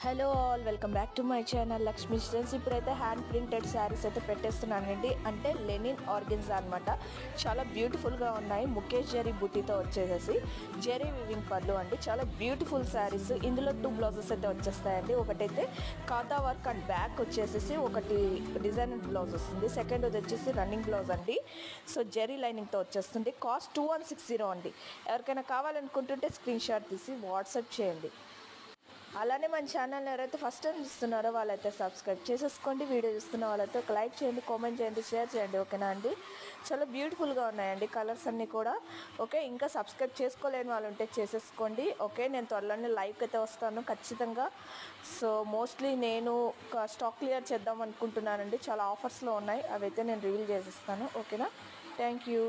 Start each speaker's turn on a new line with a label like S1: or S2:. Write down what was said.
S1: Hello all, welcome back to my channel Lakshmi styles. ఇప్పుడైతే hand printed saris అయితే పెట్టేస్తున్నానండి. అంటే Lenin organza అనమాట. చాలా బ్యూటిఫుల్గా ఉన్నాయి. ముఖేష్ జరీ బుట్టితో వచ్చేసేసి జరీ వివింగ్ పళ్ళు అండి. చాలా బ్యూటిఫుల్ శారీస్. ఇందులో 2 బ్లౌజెస్ అయితే వచ్చేస్తాయండి. ఒకటైతే కాతా వర్క్ అండ్ బ్యాక్ వచ్చేసేసి ఒకటి డిజైనర్ బ్లౌజ్ వస్తుంది. సెకండ్ వచ్చేసి రన్నింగ్ బ్లౌజ్ అండి. సో జరీ లైనింగ్తో వచ్చేస్తుంది. కాస్ట్ 2160 అండి. ఎవరికైనా కావాలనుకుంటుంటే స్క్రీన్ షాట్ తీసి వాట్సాప్ చేయండి. అలానే మన ఛానల్ని ఎవరైతే ఫస్ట్ టైం చూస్తున్నారో వాళ్ళైతే సబ్స్క్రైబ్ చేసేసుకోండి. వీడియో చూస్తున్న వాళ్ళైతే ఒక లైక్ చేయండి, కామెంట్ చేయండి, షేర్ చేయండి. ఓకేనా అండి? చాలా బ్యూటిఫుల్గా ఉన్నాయండి కలర్స్ అన్నీ కూడా. ఓకే, ఇంకా సబ్స్క్రైబ్ చేసుకోలేని వాళ్ళు ఉంటే చేసేసుకోండి. ఓకే, నేను త్వరలోనే లైవ్కి అయితే వస్తాను ఖచ్చితంగా. సో మోస్ట్లీ నేను స్టాక్ క్లియర్ చేద్దాం అనుకుంటున్నానండి. చాలా ఆఫర్స్లో ఉన్నాయి, అవి అయితే నేను రివీల్ చేసేస్తాను. ఓకేనా? Thank you.